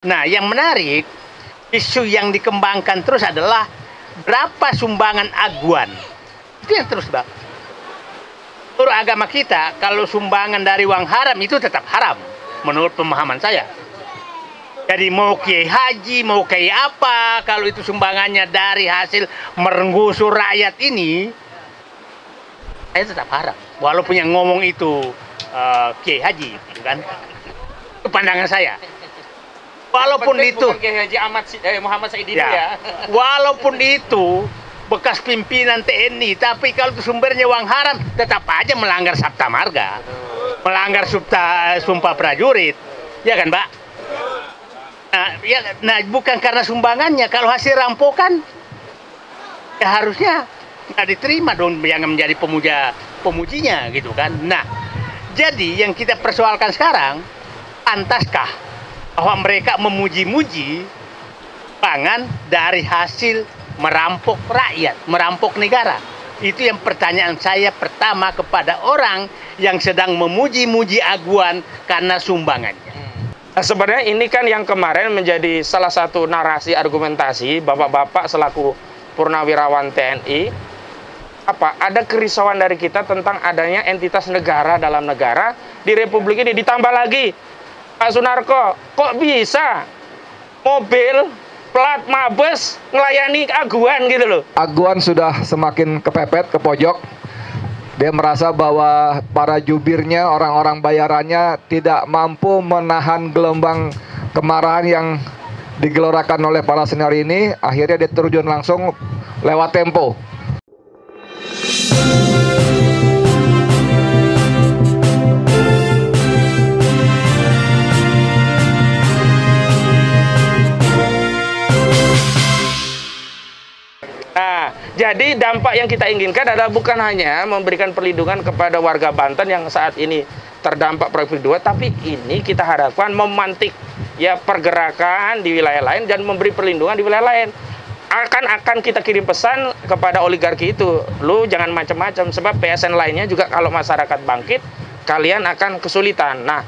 Nah, yang menarik, isu yang dikembangkan terus adalah berapa sumbangan aguan. Itu yang terus, Bang. Menurut agama kita, kalau sumbangan dari uang haram itu tetap haram, menurut pemahaman saya. Jadi mau kiai haji, mau kiai apa, kalau itu sumbangannya dari hasil merenggusu rakyat ini, saya tetap haram. Walaupun yang ngomong itu kiai haji, gitu kan? Itu pandangan saya. Walaupun itu Kiai Haji Muhammad Said ya, walaupun itu bekas pimpinan TNI, tapi kalau itu sumbernya uang haram, tetap aja melanggar Sabta Marga, melanggar Sumpah Prajurit, ya kan, Mbak? Nah, bukan karena sumbangannya, kalau hasil rampokan, ya harusnya nggak diterima dong, yang menjadi pemujinya, gitu kan? Nah, jadi yang kita persoalkan sekarang, pantaskah bahwa mereka memuji-muji pangan dari hasil merampok rakyat, merampok negara? Itu yang pertanyaan saya pertama kepada orang yang sedang memuji-muji aguan karena sumbangannya. Nah, sebenarnya ini kan yang kemarin menjadi salah satu narasi argumentasi bapak-bapak selaku purnawirawan TNI. Ada kerisauan dari kita tentang adanya entitas negara dalam negara di Republik ini. Ditambah lagi, Pak Sunarko, kok bisa mobil plat Mabes melayani aguan gitu loh? Aguan sudah semakin kepepet, ke pojok. Dia merasa bahwa para jubirnya, orang-orang bayarannya tidak mampu menahan gelombang kemarahan yang digelorakan oleh para senior ini. Akhirnya dia terjun langsung lewat Tempo. Nah, jadi dampak yang kita inginkan adalah bukan hanya memberikan perlindungan kepada warga Banten yang saat ini terdampak Proyek 2, tapi ini kita harapkan memantik ya pergerakan di wilayah lain dan memberi perlindungan di wilayah lain. Akan kita kirim pesan kepada oligarki itu, lu jangan macam-macam, sebab PSN lainnya juga kalau masyarakat bangkit, kalian akan kesulitan. Nah,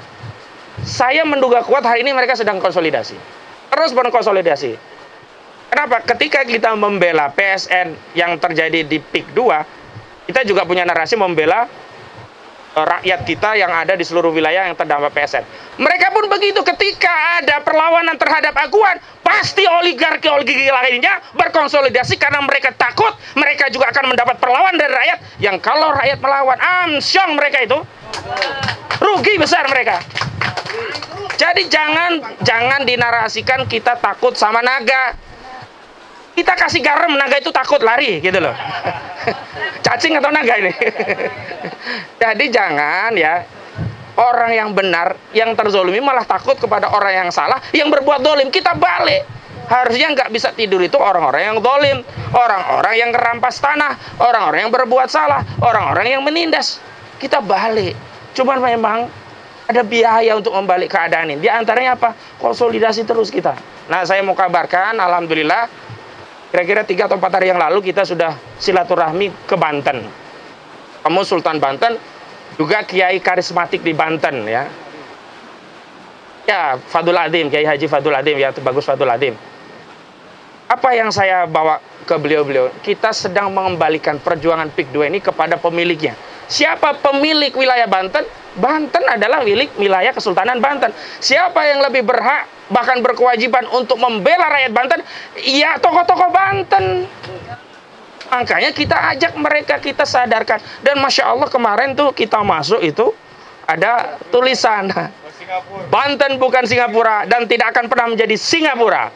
saya menduga kuat hari ini mereka sedang konsolidasi, terus berkonsolidasi. Kenapa? Ketika kita membela PSN yang terjadi di PIK 2, kita juga punya narasi membela rakyat kita yang ada di seluruh wilayah yang terdampak PSN. Mereka pun begitu, ketika ada perlawanan terhadap aguan, pasti oligarki lainnya berkonsolidasi karena mereka takut mereka juga akan mendapat perlawanan dari rakyat yang kalau rakyat melawan, amsyong mereka itu rugi besar mereka. Jadi jangan dinarasikan kita takut sama naga. Kita kasih garam, naga itu takut lari gitu loh. Cacing atau naga ini? Jadi jangan ya, orang yang benar, yang terzolimi malah takut kepada orang yang salah, yang berbuat dolim. Kita balik. Harusnya nggak bisa tidur itu orang-orang yang dolim, orang-orang yang kerampas tanah, orang-orang yang berbuat salah, orang-orang yang menindas. Kita balik. Cuman memang ada biaya untuk membalik keadaan ini. Di antaranya apa? Konsolidasi terus kita. Nah, saya mau kabarkan, alhamdulillah, kira-kira 3 atau 4 hari yang lalu kita sudah silaturahmi ke Banten. Kamu Sultan Banten, juga kiai karismatik di Banten ya. Ya, Fadul Adim, Kiai Haji Fadul Adim ya, bagus Fadul Adim. Apa yang saya bawa ke beliau-beliau? Kita sedang mengembalikan perjuangan PIK 2 ini kepada pemiliknya. Siapa pemilik wilayah Banten? Banten adalah milik wilayah Kesultanan Banten. Siapa yang lebih berhak bahkan berkewajiban untuk membela rakyat Banten? Ya tokoh-tokoh Banten. Makanya kita ajak mereka, kita sadarkan. Dan Masya Allah kemarin tuh kita masuk itu ada tulisan Banten bukan Singapura dan tidak akan pernah menjadi Singapura.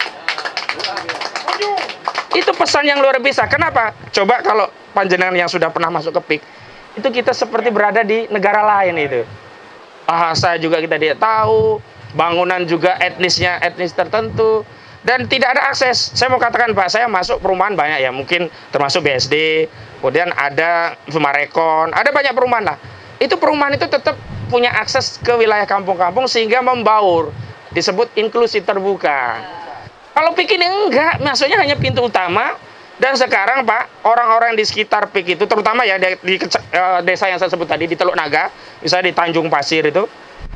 Itu pesan yang luar biasa. Kenapa? Coba kalau panjenengan yang sudah pernah masuk ke PIK, itu kita seperti berada di negara lain itu. Bahasa juga kita tidak tahu, bangunan juga etnisnya etnis tertentu, dan tidak ada akses. Saya mau katakan Pak, saya masuk perumahan banyak ya, mungkin termasuk BSD, kemudian ada Sumarekon, ada banyak perumahan lah. Itu perumahan itu tetap punya akses ke wilayah kampung-kampung sehingga membaur, disebut inklusi terbuka. Kalau PIK ini enggak, masuknya hanya pintu utama. Dan sekarang Pak, orang-orang di sekitar PIK itu, terutama ya di desa yang saya sebut tadi, di Teluk Naga, misalnya di Tanjung Pasir itu,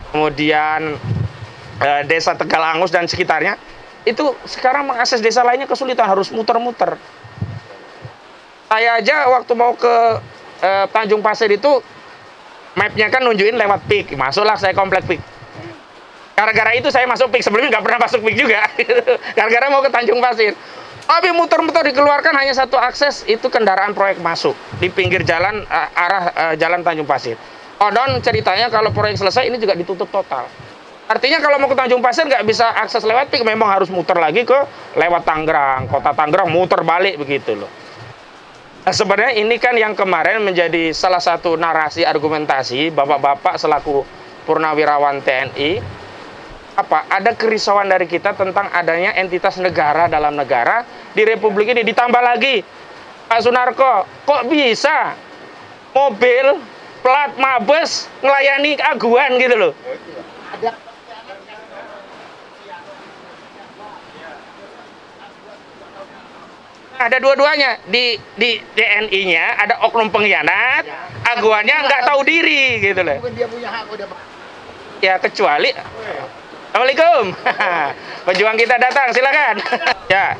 kemudian desa Tegal Angus dan sekitarnya, itu sekarang mengakses desa lainnya kesulitan, harus muter-muter. Saya aja waktu mau ke Tanjung Pasir itu, mapnya kan nunjukin lewat PIK, masuklah saya komplek PIK. Gara-gara itu saya masuk PIK, sebelumnya nggak pernah masuk PIK juga. Gara-gara mau ke Tanjung Pasir. Tapi muter-muter dikeluarkan hanya satu akses, itu kendaraan proyek masuk di pinggir jalan arah jalan Tanjung Pasir. Konon ceritanya kalau proyek selesai ini juga ditutup total. Artinya kalau mau ke Tanjung Pasir nggak bisa akses lewat PIK, memang harus muter lagi ke lewat Tangerang, kota Tangerang, muter balik begitu loh. Nah, sebenarnya ini kan yang kemarin menjadi salah satu narasi argumentasi bapak-bapak selaku purnawirawan TNI. Ada kerisauan dari kita tentang adanya entitas negara dalam negara di Republik ini. Ditambah lagi, Pak Sunarko, kok bisa mobil plat Mabes melayani aguan gitu loh. Ada dua-duanya, di TNI-nya ada oknum pengkhianat, aguannya nggak tahu diri gitu loh. Ya kecuali Assalamualaikum. Pejuang kita datang, silakan. Ya.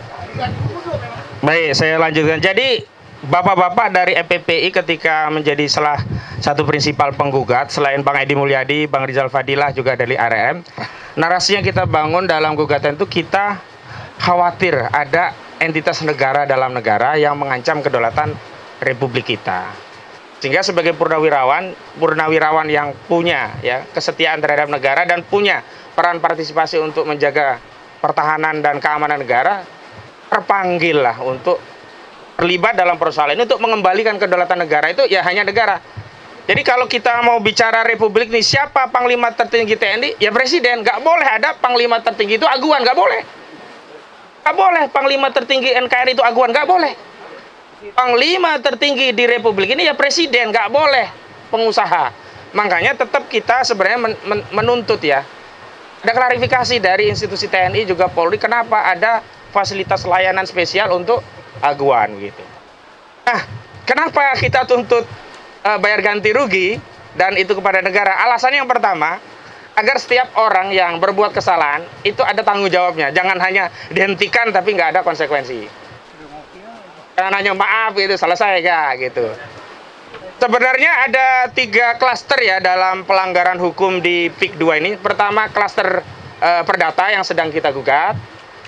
Baik, saya lanjutkan. Jadi, bapak-bapak dari FPPI ketika menjadi salah satu prinsipal penggugat, selain Bang Edi Mulyadi, Bang Rizal Fadilah, juga dari ARM, narasi yang kita bangun dalam gugatan itu kita khawatir ada entitas negara dalam negara yang mengancam kedaulatan Republik kita. Sehingga sebagai purnawirawan yang punya ya kesetiaan terhadap negara dan punya peran partisipasi untuk menjaga pertahanan dan keamanan negara, terpanggil lah untuk terlibat dalam persoalan ini untuk mengembalikan kedaulatan negara itu ya hanya negara. Jadi kalau kita mau bicara Republik ini, siapa Panglima tertinggi TNI? Ya Presiden. Nggak boleh ada Panglima tertinggi itu aguan, nggak boleh. Nggak boleh Panglima tertinggi NKRI itu aguan, nggak boleh. Panglima tertinggi di Republik ini ya Presiden, nggak boleh pengusaha. Makanya tetap kita sebenarnya menuntut ya, ada klarifikasi dari institusi TNI juga Polri, kenapa ada fasilitas layanan spesial untuk aguan gitu. Nah, kenapa kita tuntut bayar ganti rugi dan itu kepada negara? Alasannya yang pertama, agar setiap orang yang berbuat kesalahan itu ada tanggung jawabnya. Jangan hanya dihentikan tapi nggak ada konsekuensi. Jangan hanya maaf gitu, selesai ya gitu. Sebenarnya ada 3 klaster ya dalam pelanggaran hukum di PIK 2 ini. Pertama, klaster perdata yang sedang kita gugat.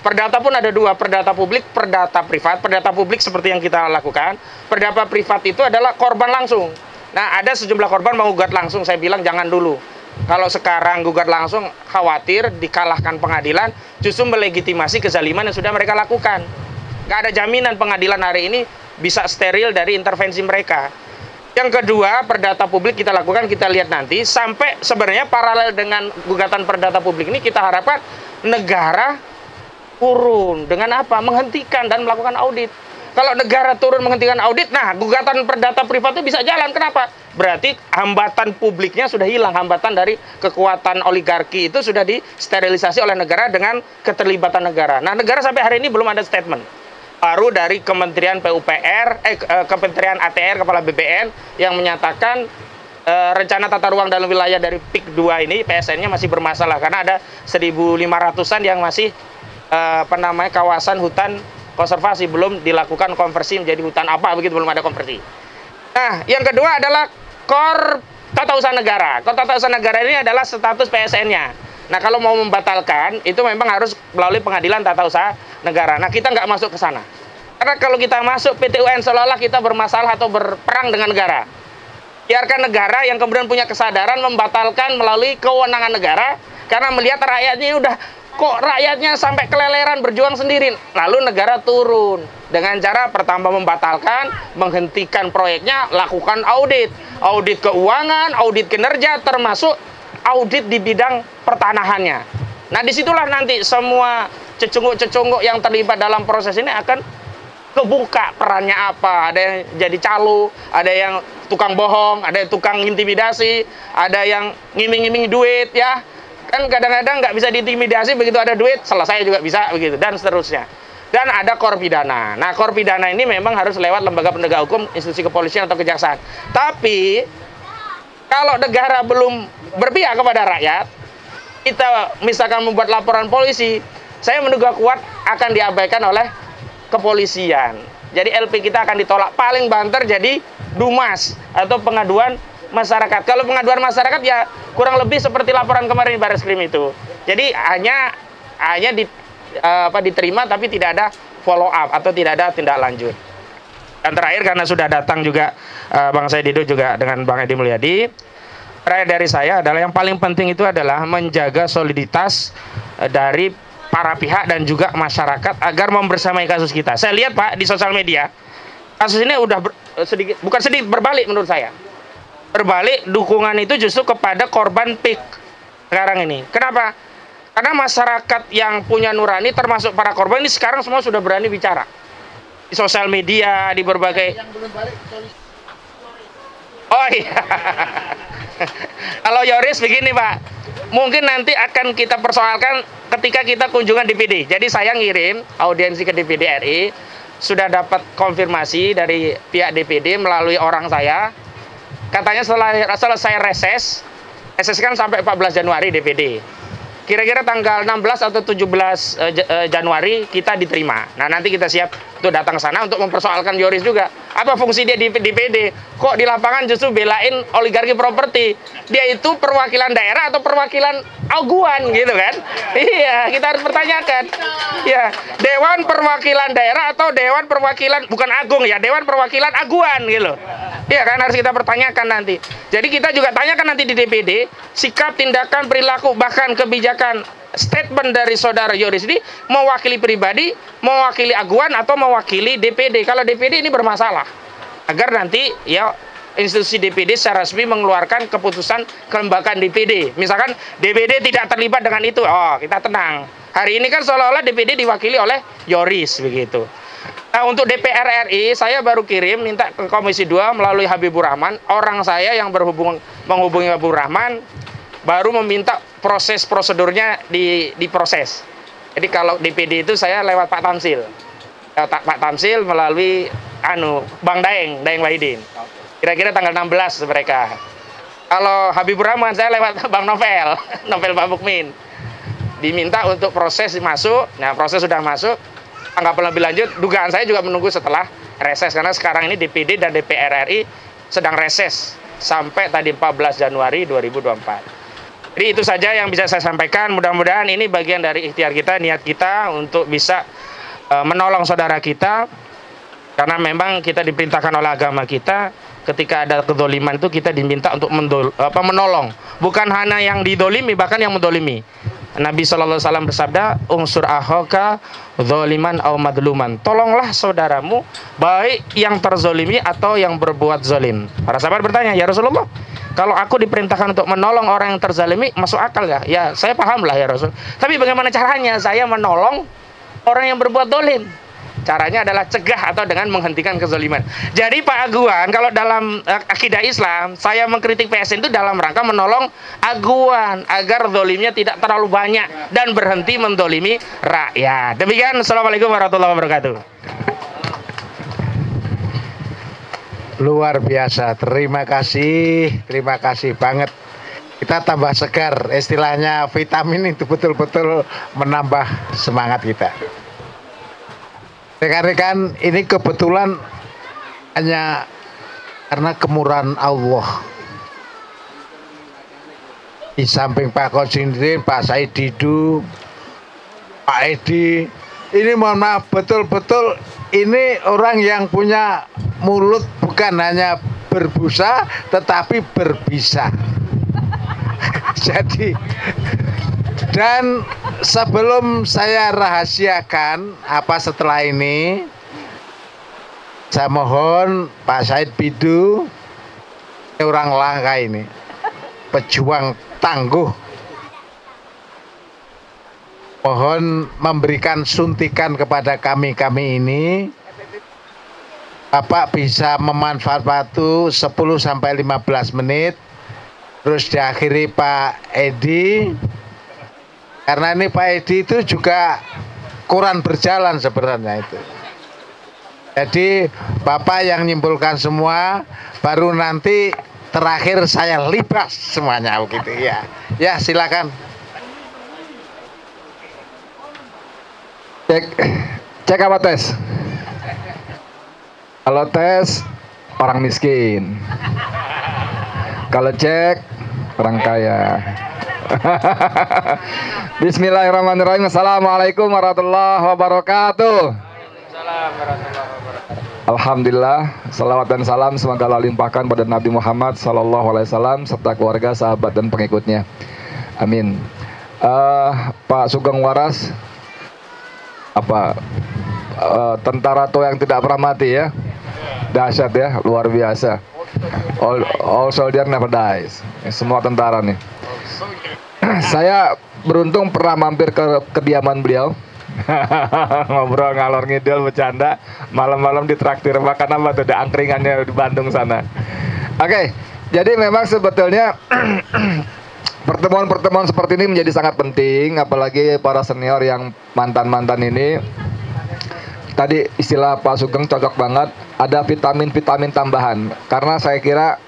Perdata pun ada 2, perdata publik, perdata privat. Perdata publik seperti yang kita lakukan. Perdata privat itu adalah korban langsung. Nah, ada sejumlah korban mau gugat langsung, saya bilang jangan dulu. Kalau sekarang gugat langsung, khawatir dikalahkan pengadilan, justru melegitimasi kezaliman yang sudah mereka lakukan. Nggak ada jaminan pengadilan hari ini bisa steril dari intervensi mereka. Yang kedua, perdata publik kita lakukan, kita lihat nanti. Sampai sebenarnya paralel dengan gugatan perdata publik ini, kita harapkan negara turun. Dengan apa? Menghentikan dan melakukan audit. Kalau negara turun menghentikan audit, nah gugatan perdata privat itu bisa jalan. Kenapa? Berarti hambatan publiknya sudah hilang. Hambatan dari kekuatan oligarki itu sudah disterilisasi oleh negara dengan keterlibatan negara. Nah, negara sampai hari ini belum ada statement. Baru dari Kementerian PUPR, Kementerian ATR, Kepala BPN yang menyatakan rencana tata ruang dalam wilayah dari PIK 2 ini, PSN-nya masih bermasalah karena ada 1.500-an yang masih kawasan hutan konservasi, belum dilakukan konversi menjadi hutan apa begitu, belum ada konversi. Nah, yang kedua adalah KOR Tata Usaha Negara. KOR Tata Usaha Negara ini adalah status PSN-nya. Nah, kalau mau membatalkan, itu memang harus melalui pengadilan tata usaha negara. Nah, kita nggak masuk ke sana. Karena kalau kita masuk PT UN, seolah-olah kita bermasalah atau berperang dengan negara. Biarkan negara yang kemudian punya kesadaran membatalkan melalui kewenangan negara, karena melihat rakyatnya udah, kok rakyatnya sampai keleleran berjuang sendiri. Lalu negara turun. Dengan cara pertama membatalkan, menghentikan proyeknya, lakukan audit. Audit keuangan, audit kinerja, termasuk audit di bidang pertanahannya. Nah, disitulah nanti semua cecunguk-cecunguk yang terlibat dalam proses ini akan kebuka perannya apa. Ada yang jadi calo, ada yang tukang bohong, ada yang tukang intimidasi, ada yang ngiming-ngiming duit ya. Kan kadang-kadang nggak bisa diintimidasi, begitu ada duit, selesai juga bisa begitu, dan seterusnya. Dan ada KOR pidana. Nah, KOR pidana ini memang harus lewat lembaga penegak hukum, institusi kepolisian atau kejaksaan. Tapi kalau negara belum berpihak kepada rakyat, kita misalkan membuat laporan polisi, saya menduga kuat akan diabaikan oleh kepolisian. Jadi LP kita akan ditolak, paling banter jadi DUMAS atau pengaduan masyarakat. Kalau pengaduan masyarakat ya kurang lebih seperti laporan kemarin di Barreskrim itu. Jadi hanya diterima tapi tidak ada follow up atau tidak ada tindak lanjut. Dan terakhir, karena sudah datang juga Bang Said Didu juga dengan Bang Edi Mulyadi, terakhir dari saya adalah yang paling penting itu adalah menjaga soliditas dari para pihak dan juga masyarakat agar membersamai kasus kita. Saya lihat Pak di sosial media, kasus ini udah bukan sedikit berbalik menurut saya. Berbalik, dukungan itu justru kepada korban PIK sekarang ini. Kenapa? Karena masyarakat yang punya nurani termasuk para korban ini sekarang semua sudah berani bicara. Di sosial media, di berbagai... Oh iya. Kalau Yoris begini Pak, mungkin nanti akan kita persoalkan ketika kita kunjungan DPD. Jadi saya ngirim audiensi ke DPD RI, sudah dapat konfirmasi dari pihak DPD melalui orang saya. Katanya setelah selesai reses kan sampai 14 Januari DPD. Kira-kira tanggal 16 atau 17 Januari kita diterima. Nah, nanti kita siap untuk datang ke sana untuk mempersoalkan Yoris juga. Apa fungsi dia di DPD? Kok di lapangan justru belain oligarki properti? Dia itu perwakilan daerah atau perwakilan aguan gitu kan? Iya, kita harus pertanyakan. Ya, Dewan Perwakilan Daerah atau Dewan Perwakilan, bukan agung ya, Dewan Perwakilan aguan gitu. Iya kan, harus kita pertanyakan nanti. Jadi kita juga tanyakan nanti di DPD, sikap, tindakan, perilaku, bahkan kebijakan, statement dari saudara Yoris ini mewakili pribadi, mewakili aguan, atau mewakili DPD. Kalau DPD ini bermasalah, agar nanti ya institusi DPD secara resmi mengeluarkan keputusan kelembagaan DPD. Misalkan DPD tidak terlibat dengan itu, oh kita tenang. Hari ini kan seolah-olah DPD diwakili oleh Yoris begitu. Nah, untuk DPR RI saya baru kirim minta ke Komisi 2 melalui Habibur Rahman, orang saya yang menghubungi Habibur Rahman baru meminta proses prosedurnya diproses. Jadi kalau DPD itu saya lewat Pak Tamsil. Pak Tamsil melalui Bang Daeng Wahidin. Kira-kira tanggal 16 mereka. Kalau Habibur Rahman saya lewat Bang Novel Pak Mukmin. Diminta untuk proses masuk. Nah, proses sudah masuk. Tanggapan lebih lanjut, dugaan saya juga menunggu setelah reses, karena sekarang ini DPD dan DPR RI sedang reses sampai tadi 14 Januari 2024. Jadi itu saja yang bisa saya sampaikan. Mudah-mudahan ini bagian dari ikhtiar kita, niat kita untuk bisa menolong saudara kita, karena memang kita diperintahkan oleh agama kita ketika ada kedoliman itu kita diminta untuk menolong, bukan hanya yang didolimi, bahkan yang mendolimi. Nabi SAW bersabda, unsur ahoka zoliman au madluman. Tolonglah saudaramu, baik yang terzolimi atau yang berbuat zolim. Para sahabat bertanya, ya Rasulullah, kalau aku diperintahkan untuk menolong orang yang terzalimi, masuk akal ya? Ya, saya paham lah ya Rasul. Tapi bagaimana caranya saya menolong orang yang berbuat zolim? Caranya adalah cegah atau dengan menghentikan kezaliman. Jadi Pak Aguan, kalau dalam akidah Islam, saya mengkritik PSN itu dalam rangka menolong Aguan agar zolimnya tidak terlalu banyak dan berhenti mendolimi rakyat. Demikian, Assalamualaikum warahmatullahi wabarakatuh. Luar biasa, terima kasih banget. Kita tambah segar, istilahnya vitamin itu betul-betul menambah semangat kita. Rekan-rekan, ini kebetulan hanya karena kemurahan Allah. Di samping Pak Kodsindin, Pak Said Didu, Pak Edi, ini mohon maaf, betul-betul ini orang yang punya mulut bukan hanya berbusa, tetapi berbisa. Jadi, dan sebelum saya rahasiakan apa setelah ini, saya mohon Pak Said Didu, orang langka ini, pejuang tangguh, mohon memberikan suntikan kepada kami ini. Bapak bisa memanfaat waktu 10-15 menit, terus diakhiri Pak Edi. Karena ini Pak Edi itu juga Quran berjalan sebenarnya itu. Jadi Bapak yang nyimpulkan semua, baru nanti terakhir saya libas semuanya begitu ya. Ya silakan. Cek, cek apa tes? Kalau tes orang miskin. Kalau cek orang kaya. Bismillahirrahmanirrahim. Assalamualaikum warahmatullahi wabarakatuh. Alhamdulillah, salawat dan salam semoga Allah limpahkan pada Nabi Muhammad SAW serta keluarga, sahabat dan pengikutnya. Amin. Pak Sugeng Waras, tentara tua yang tidak pernah mati ya, dahsyat ya, luar biasa. All soldier never dies. Semua tentara nih. Saya beruntung pernah mampir ke kediaman beliau. Ngobrol ngalor ngidul bercanda, malam-malam ditraktir makan apa tuh, ada angkringannya di Bandung sana. Oke, jadi memang sebetulnya pertemuan-pertemuan seperti ini menjadi sangat penting, apalagi para senior yang mantan-mantan ini. Tadi istilah Pak Sugeng cocok banget, ada vitamin-vitamin tambahan, karena saya kira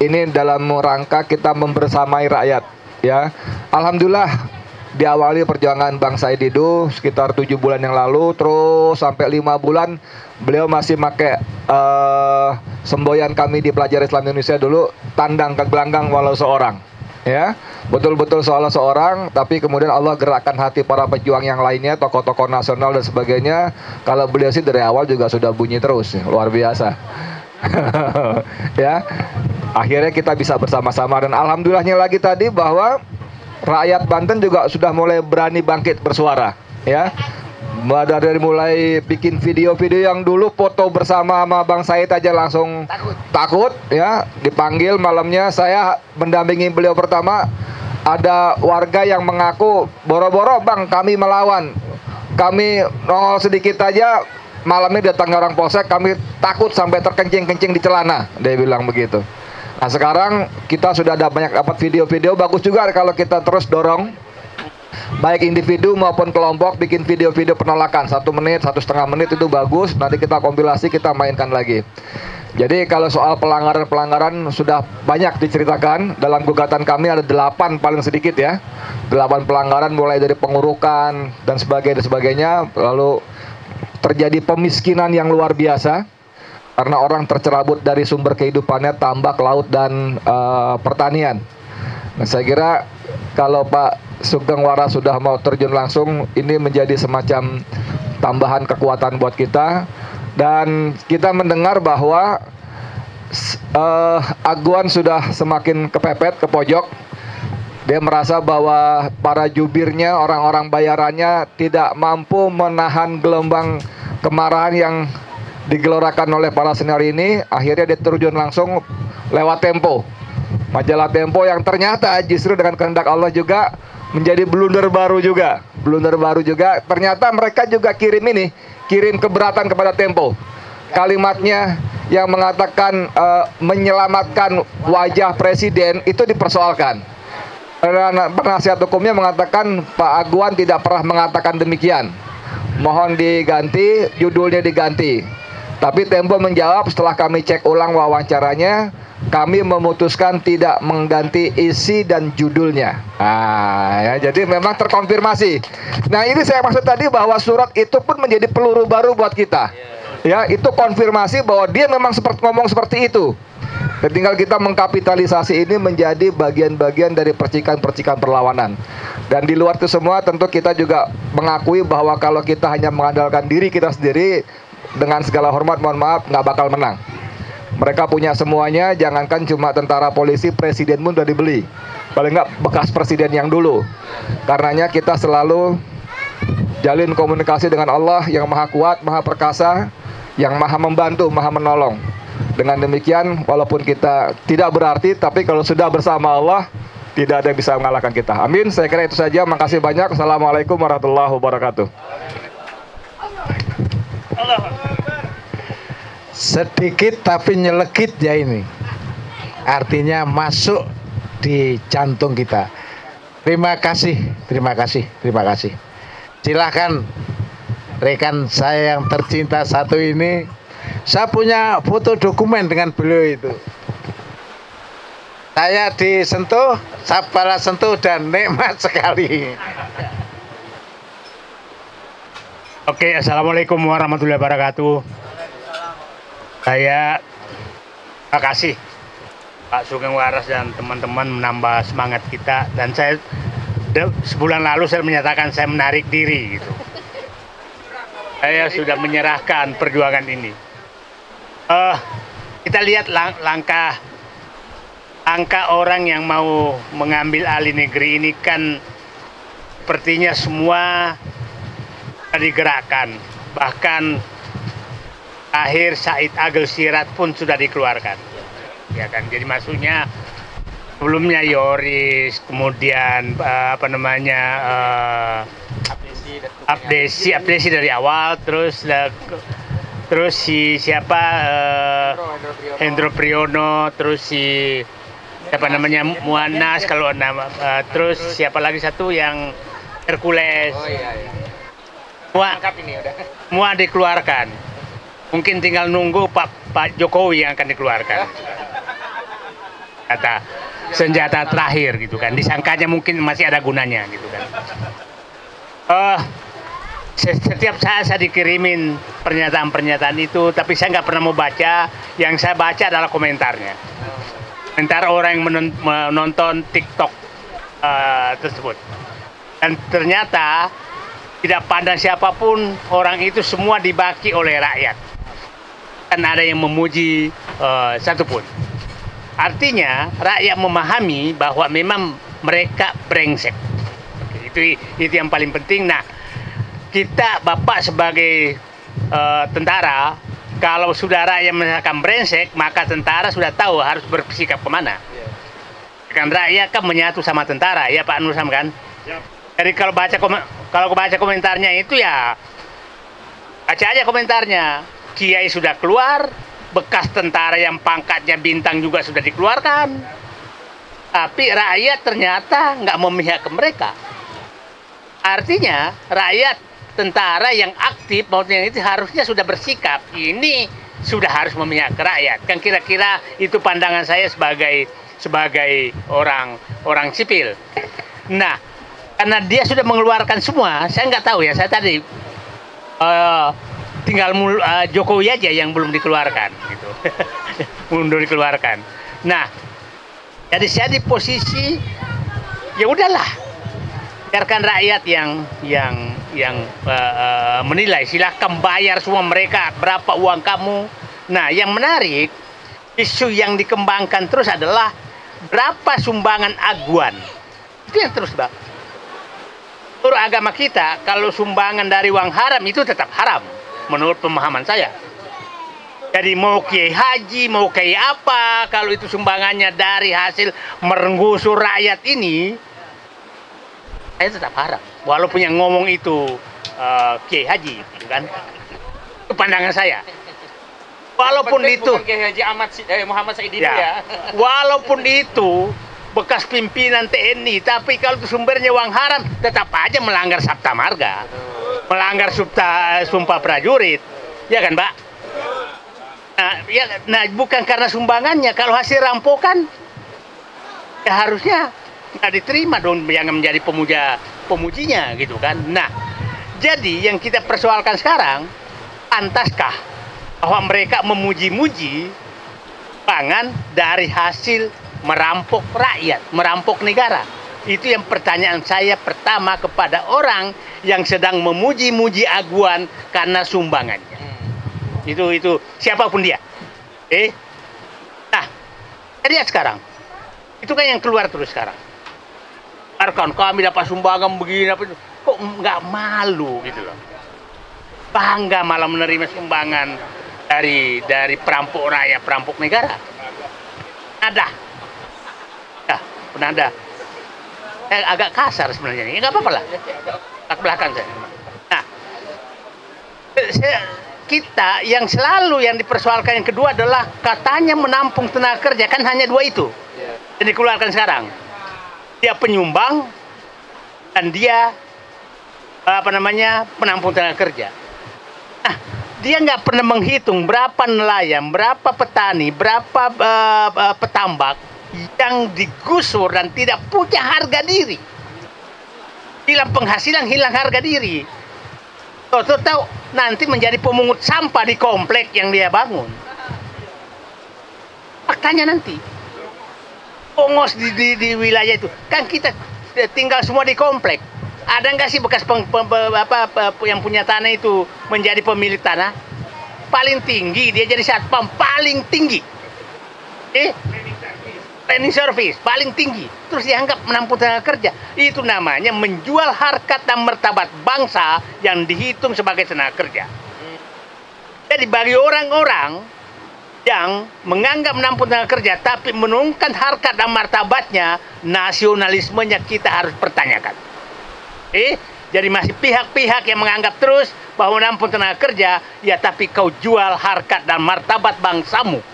ini dalam rangka kita membersamai rakyat ya. Alhamdulillah diawali perjuangan Bang Said Didu sekitar 7 bulan yang lalu, terus sampai 5 bulan beliau masih pakai semboyan kami di Pelajar Islam Indonesia dulu, tandang ke gelanggang walau seorang ya, betul-betul seorang, tapi kemudian Allah gerakkan hati para pejuang yang lainnya, tokoh-tokoh nasional dan sebagainya. Kalau beliau sih dari awal juga sudah bunyi terus, luar biasa. Ya, akhirnya kita bisa bersama-sama, dan alhamdulillahnya lagi tadi bahwa rakyat Banten juga sudah mulai berani bangkit bersuara ya. Dari mulai bikin video-video yang dulu foto bersama sama Bang Said aja langsung takut ya, dipanggil malamnya. Saya mendampingi beliau pertama, ada warga yang mengaku boro-boro Bang kami melawan, kami nongol sedikit aja malamnya datang orang polsek, kami takut sampai terkencing-kencing di celana, dia bilang begitu. Nah sekarang kita sudah ada banyak dapat video-video bagus juga kalau kita terus dorong, baik individu maupun kelompok bikin video-video penolakan 1 menit, 1,5 menit itu bagus. Nanti kita kompilasi, kita mainkan lagi. Jadi kalau soal pelanggaran-pelanggaran sudah banyak diceritakan. Dalam gugatan kami ada 8 paling sedikit ya, 8 pelanggaran mulai dari pengurukan dan sebagainya. Lalu terjadi pemiskinan yang luar biasa karena orang tercerabut dari sumber kehidupannya, tambak, laut, dan pertanian. Nah, saya kira kalau Pak Sugeng Waras sudah mau terjun langsung, ini menjadi semacam tambahan kekuatan buat kita. Dan kita mendengar bahwa Aguan sudah semakin kepepet, ke pojok. Dia merasa bahwa para jubirnya, orang-orang bayarannya tidak mampu menahan gelombang kemarahan yang digelorakan oleh para senior ini. Akhirnya dia terjun langsung lewat Tempo, majalah Tempo, yang ternyata justru dengan kehendak Allah juga menjadi blunder baru juga. Ternyata mereka juga kirim keberatan kepada Tempo. Kalimatnya yang mengatakan menyelamatkan wajah presiden itu dipersoalkan. Penasihat hukumnya mengatakan Pak Aguan tidak pernah mengatakan demikian, mohon diganti, judulnya diganti. Tapi Tempo menjawab setelah kami cek ulang wawancaranya, kami memutuskan tidak mengganti isi dan judulnya. Nah, ya, jadi memang terkonfirmasi. Nah, ini saya maksud tadi bahwa surat itu pun menjadi peluru baru buat kita. Ya, itu konfirmasi bahwa dia memang ngomong seperti itu. Dan tinggal kita mengkapitalisasi ini menjadi bagian-bagian dari percikan-percikan perlawanan. Dan di luar itu semua tentu kita juga mengakui bahwa kalau kita hanya mengandalkan diri kita sendiri, dengan segala hormat mohon maaf nggak bakal menang. Mereka punya semuanya, jangankan cuma tentara, polisi, presiden pun udah dibeli. Paling nggak bekas presiden yang dulu. Karenanya kita selalu jalin komunikasi dengan Allah yang maha kuat, maha perkasa, yang maha membantu, maha menolong. Dengan demikian, walaupun kita tidak berarti, tapi kalau sudah bersama Allah, tidak ada yang bisa mengalahkan kita. Amin. Saya kira itu saja. Makasih banyak. Assalamualaikum warahmatullahi wabarakatuh. Sedikit tapi nyelekit ya ini. Artinya masuk di jantung kita. Terima kasih. Silakan rekan saya yang tercinta satu ini. Saya punya foto dokumen dengan beliau itu. Saya disentuh, saya balas sentuh dan nikmat sekali. Oke, assalamualaikum warahmatullahi wabarakatuh. Saya terima kasih Pak Sugeng Waras dan teman-teman menambah semangat kita, dan saya sebulan lalu saya menyatakan saya menarik diri gitu. Saya sudah menyerahkan perjuangan ini. Kita lihat angka orang yang mau mengambil alih negeri ini kan sepertinya semua digerakkan. Bahkan akhir Said Agil Sirat pun sudah dikeluarkan. Ya kan, jadi maksudnya sebelumnya Yoris, kemudian Abdesi dari awal, terus siapa Hendro Priyono, terus siapa namanya Muanas kalau nama, terus siapa lagi satu yang Hercules. Semua dikeluarkan. Mungkin tinggal nunggu Pak Jokowi yang akan dikeluarkan. Kata senjata terakhir gitu kan. Disangkanya mungkin masih ada gunanya gitu kan. Setiap saat saya dikirimin pernyataan-pernyataan itu, tapi saya nggak pernah mau baca. Yang saya baca adalah komentarnya. Komentar orang yang menonton TikTok tersebut. Dan ternyata tidak pandang siapapun, orang itu semua dibaki oleh rakyat. Kan ada yang memuji satupun. Artinya rakyat memahami bahwa memang mereka brengsek. Itu yang paling penting. Nah, kita Bapak sebagai tentara, kalau sudah rakyat mengatakan brengsek, maka tentara sudah tahu harus bersikap kemana. Kan rakyat kan menyatu sama tentara, ya Pak Nur Sam kan? Jadi kalau baca komentarnya itu ya baca aja komentarnya. Kiai sudah keluar, bekas tentara yang pangkatnya bintang juga sudah dikeluarkan. Tapi rakyat ternyata nggak memihak ke mereka. Artinya rakyat, tentara yang aktif maksudnya itu harusnya sudah bersikap. Ini sudah harus memihak ke rakyat. Kan kira-kira itu pandangan saya sebagai orang sipil. Nah, karena dia sudah mengeluarkan semua, saya nggak tahu ya. Saya tadi tinggal Jokowi aja yang belum dikeluarkan, gitu. Belum dikeluarkan. Nah, jadi saya di posisi ya udahlah, biarkan rakyat yang menilai. Silahkan bayar semua mereka berapa uang kamu. Nah, yang menarik, isu yang dikembangkan terus adalah berapa sumbangan aguan. Itu yang terus, Bang. Menurut agama kita, kalau sumbangan dari uang haram itu tetap haram, menurut pemahaman saya. Jadi mau kiai haji, mau kiai apa, kalau itu sumbangannya dari hasil menggusur rakyat ini, saya tetap haram. Walaupun yang ngomong itu kiai haji, gitu kan? Itu pandangan saya. Walaupun itu Kiai Haji Muhammad Said itu ya, ya. walaupun itu bekas pimpinan TNI, tapi kalau itu sumbernya uang haram, tetap aja melanggar Sabta Marga, melanggar sumpah prajurit, ya kan, Pak? Nah, bukan karena sumbangannya, kalau hasil rampokan, ya harusnya nggak diterima dong, yang menjadi pemujinya, gitu kan? Nah, jadi yang kita persoalkan sekarang, pantaskah bahwa mereka memuji-muji pangan dari hasil merampok rakyat, merampok negara? Itu yang pertanyaan saya pertama kepada orang yang sedang memuji-muji aguan karena sumbangannya. Itu siapapun dia. Nah, lihat sekarang. Itu kan yang keluar terus sekarang. Arkan kami dapat sumbangan begini, kok nggak malu gitu loh. Bangga malah menerima sumbangan dari perampok rakyat, perampok negara. Ada. Agak kasar sebenarnya ini, nggak apa-apa lah. Tak belakang saya. Nah, kita yang selalu yang dipersoalkan yang kedua adalah katanya menampung tenaga kerja, kan hanya dua itu yang dikeluarkan sekarang. Dia penyumbang dan dia penampung tenaga kerja. Nah, dia nggak pernah menghitung berapa nelayan, berapa petani, berapa petambak yang digusur dan tidak punya harga diri. Hilang penghasilan, hilang harga diri. Tahu nanti menjadi pemungut sampah di komplek yang dia bangun. Faktanya nanti bongos di wilayah itu. Kan kita tinggal semua di komplek. Ada nggak sih bekas yang punya tanah itu menjadi pemilik tanah? Paling tinggi dia jadi satpam paling tinggi. Planning service paling tinggi, terus dianggap menampung tenaga kerja. Itu namanya menjual harkat dan martabat bangsa yang dihitung sebagai tenaga kerja. Jadi bagi orang-orang yang menganggap menampung tenaga kerja tapi menurunkan harkat dan martabatnya, nasionalismenya kita harus pertanyakan. Jadi masih pihak-pihak yang menganggap terus bahwa menampung tenaga kerja, ya tapi kau jual harkat dan martabat bangsamu.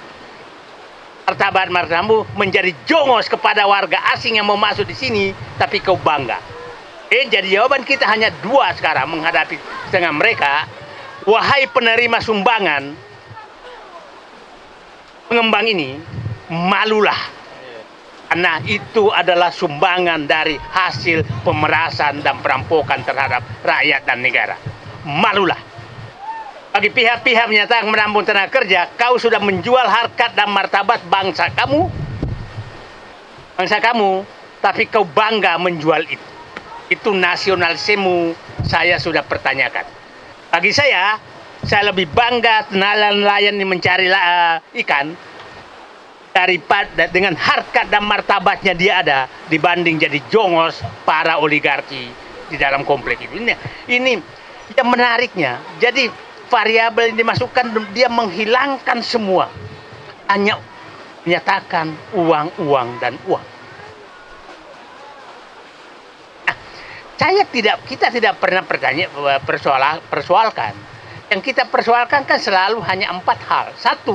Martabat-martabatmu menjadi jongos kepada warga asing yang mau masuk di sini, tapi kau bangga. Jadi jawaban kita hanya dua sekarang menghadapi dengan mereka. Wahai penerima sumbangan pengembang ini, malulah. Karena itu adalah sumbangan dari hasil pemerasan dan perampokan terhadap rakyat dan negara. Malulah. Bagi pihak-pihak menyatakan menampung tenaga kerja, kau sudah menjual harkat dan martabat bangsa kamu, tapi kau bangga menjual itu. Itu nasionalismemu, saya sudah pertanyakan. Bagi saya lebih bangga nelayan yang mencari ikan daripada dengan harkat dan martabatnya dia ada dibanding jadi jongos para oligarki di dalam komplek itu. Ini yang menariknya. Jadi variabel yang dimasukkan, dia menghilangkan semua, hanya menyatakan uang dan uang. Nah, kita tidak pernah persoalkan. Yang kita persoalkan kan selalu hanya 4 hal. 1,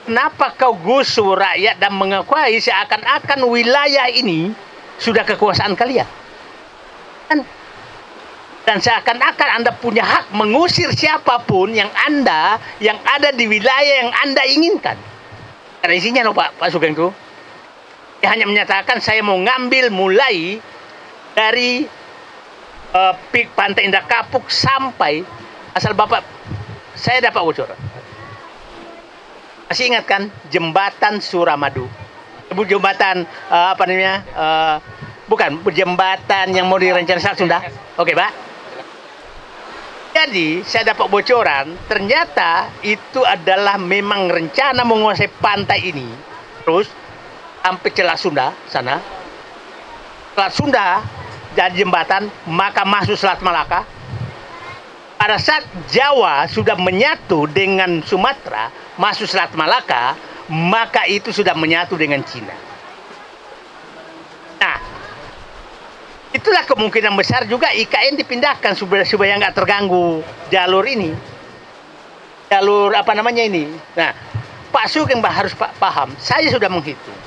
kenapa kau gusur rakyat dan mengakuai seakan-akan wilayah ini sudah kekuasaan kalian? Dan seakan-akan Anda punya hak mengusir siapapun yang ada di wilayah yang Anda inginkan. Karena isinya Pak Sugeng itu, dia hanya menyatakan saya mau ngambil mulai dari Pik Pantai Indah Kapuk sampai asal Bapak, saya dapat bocor. Masih ingat kan jembatan Suramadu? Jembatan bukan jembatan yang mau direncanakan Selat Sunda. Oke, Pak. Jadi saya dapat bocoran, ternyata itu adalah memang rencana menguasai pantai ini. Terus sampai Selat Sunda sana. Selat Sunda jadi jembatan, maka masuk Selat Malaka. Pada saat Jawa sudah menyatu dengan Sumatera, masuk Selat Malaka, maka itu sudah menyatu dengan Cina. Nah, itulah kemungkinan besar juga IKN dipindahkan supaya nggak terganggu jalur ini. Jalur ini. Nah, Pak Sugeng harus paham, saya sudah menghitung.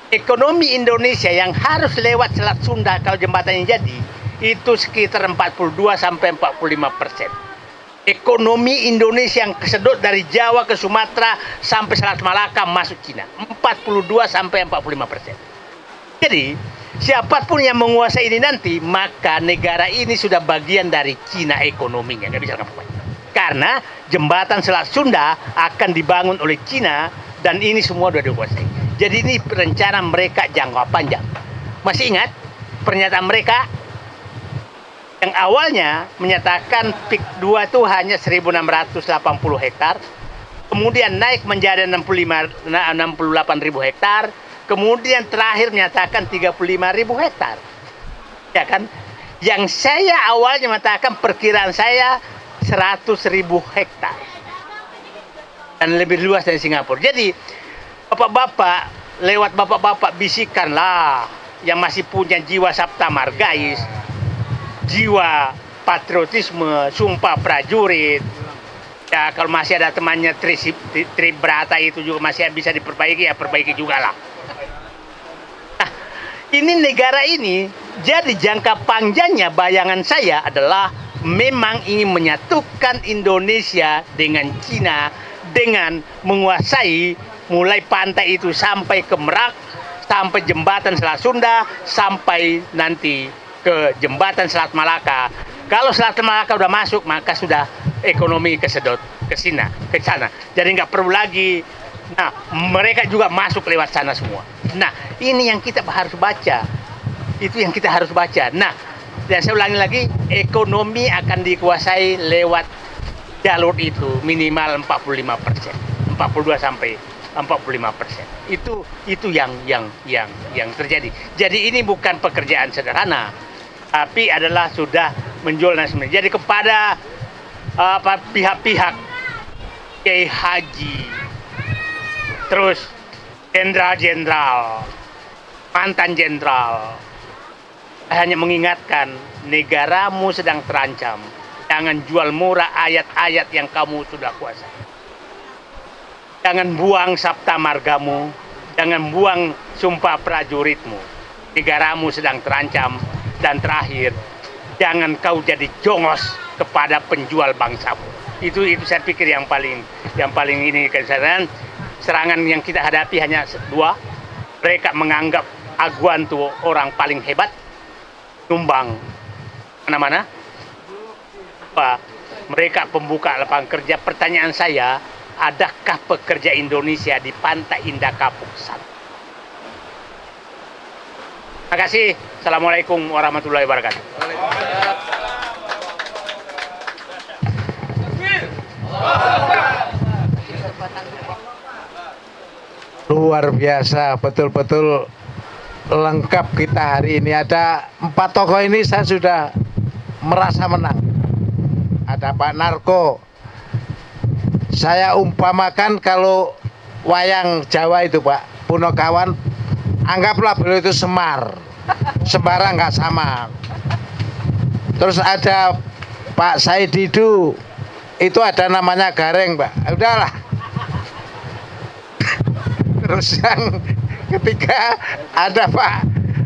Ekonomi Indonesia yang harus lewat Selat Sunda kalau jembatannya jadi, itu sekitar 42-45%. Ekonomi Indonesia yang kesedot dari Jawa ke Sumatera sampai Selat Malaka masuk Cina, 42-45%. Jadi, siapapun yang menguasai ini nanti, maka negara ini sudah bagian dari Cina ekonominya, nggak bisa ngapain. Karena jembatan Selat Sunda akan dibangun oleh Cina dan ini semua sudah dikuasai. Jadi ini rencana mereka jangka panjang. Masih ingat pernyataan mereka yang awalnya menyatakan PIK 2 itu hanya 1.680 hektar, kemudian naik menjadi 68.000 hektar. Kemudian terakhir menyatakan 35.000 hektar. Ya kan? Yang saya awalnya mengatakan perkiraan saya 100.000 hektar. Dan lebih luas dari Singapura. Jadi, bapak-bapak, lewat bapak-bapak bisikanlah yang masih punya jiwa sabta margais, jiwa patriotisme, sumpah prajurit. Ya, kalau masih ada temannya Tribrata itu juga masih bisa diperbaiki, ya perbaiki juga lah. Ini negara ini, jadi jangka panjangnya bayangan saya adalah memang ingin menyatukan Indonesia dengan Cina dengan menguasai mulai pantai itu sampai ke Merak, sampai jembatan Selat Sunda, sampai nanti ke jembatan Selat Malaka. Kalau Selatan Malaka udah masuk, maka sudah ekonomi kesedot ke sana. Jadi nggak perlu lagi. Nah, mereka juga masuk lewat sana semua. Nah, ini yang kita harus baca. Itu yang kita harus baca. Nah, dan saya ulangi lagi, ekonomi akan dikuasai lewat jalur itu minimal 45%, 42 sampai 45%. Itu yang terjadi. Jadi ini bukan pekerjaan sederhana, tapi adalah sudah menjual nasional. Jadi kepada pihak-pihak Kiai Haji, terus jenderal-jenderal, mantan jenderal, hanya mengingatkan negaramu sedang terancam. Jangan jual murah ayat-ayat yang kamu sudah kuasai. Jangan buang sabta margamu, jangan buang sumpah prajuritmu. Negaramu sedang terancam. Dan terakhir, jangan kau jadi jongos kepada penjual bangsamu. Itu saya pikir yang paling ini kesadaran. Serangan yang kita hadapi hanya dua. Mereka menganggap Aguan itu orang paling hebat, numbang mana-mana. Mereka pembuka lapangan kerja. Pertanyaan saya, adakah pekerja Indonesia di Pantai Indah Kapuk? Terima kasih. Assalamualaikum warahmatullahi wabarakatuh. Luar biasa, betul-betul lengkap kita hari ini. Ada 4 tokoh ini saya sudah merasa menang. Ada Pak Narko. Saya umpamakan kalau wayang Jawa itu Pak, Punokawan, anggaplah beliau itu Semar. Sembarang nggak sama. Terus ada Pak Said Didu, itu ada namanya Gareng Pak. Udahlah. Terus yang ketiga ada Pak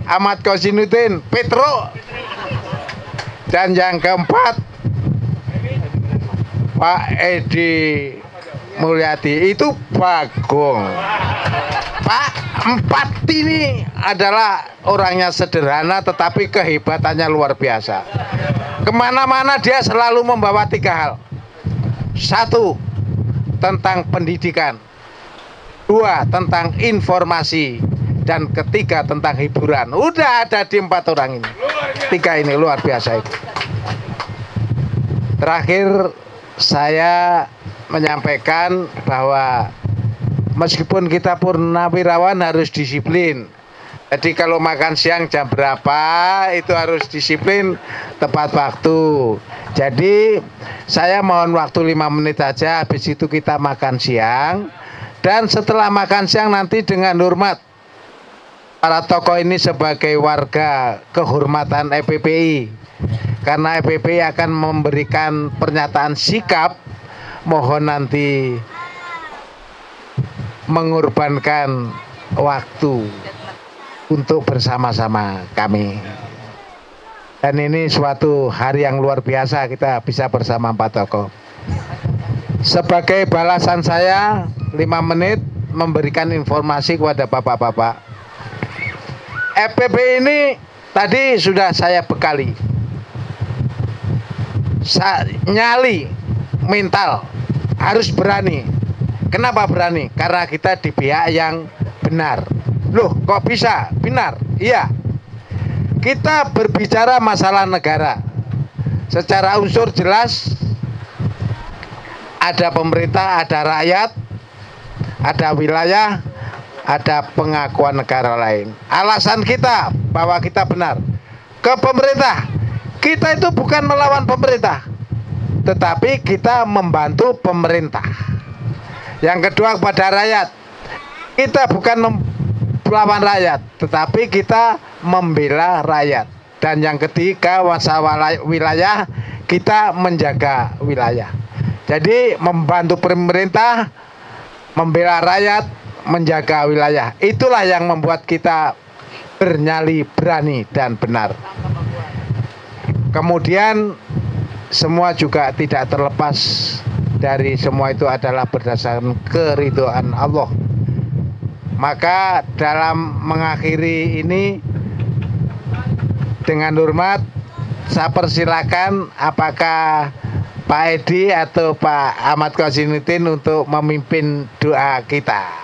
Ahmad Kosinuddin, Petro. Dan yang keempat Pak Edi Mulyadi, itu Bagong. Pak, 4 ini adalah orangnya sederhana tetapi kehebatannya luar biasa. Kemana-mana dia selalu membawa 3 hal. 1, tentang pendidikan. 2, tentang informasi. Dan ketiga, tentang hiburan. Udah ada di 4 orang ini. 3 ini luar biasa itu. Terakhir saya menyampaikan bahwa meskipun kita purnawirawan harus disiplin. Jadi kalau makan siang jam berapa itu harus disiplin tepat waktu. Jadi saya mohon waktu 5 menit saja, habis itu kita makan siang. Dan setelah makan siang nanti dengan hormat, para tokoh ini sebagai warga kehormatan EPPI. Karena EPPI akan memberikan pernyataan sikap, mohon nanti mengorbankan waktu untuk bersama-sama kami. Dan ini suatu hari yang luar biasa kita bisa bersama 4 tokoh. Sebagai balasan saya 5 menit memberikan informasi kepada bapak-bapak. EPP ini tadi sudah saya bekali. Nyali mental, harus berani. Kenapa berani? Karena kita di pihak yang benar. Loh, kok bisa? Benar? Iya. Kita berbicara masalah negara. Secara unsur jelas, ada pemerintah, ada rakyat, ada wilayah, ada pengakuan negara lain. Alasan kita bahwa kita benar ke pemerintah. Kita itu bukan melawan pemerintah, tetapi kita membantu pemerintah. Yang kedua kepada rakyat, kita bukan melawan rakyat, tetapi kita membela rakyat. Dan yang ketiga masalah wilayah, kita menjaga wilayah. Jadi membantu pemerintah, membela rakyat, menjaga wilayah. Itulah yang membuat kita bernyali, berani, dan benar. Kemudian semua juga tidak terlepas dari semua itu adalah berdasarkan keridhaan Allah. Maka dalam mengakhiri ini dengan hormat saya persilakan apakah Pak Edi atau Pak Ahmad Kozinudin untuk memimpin doa kita.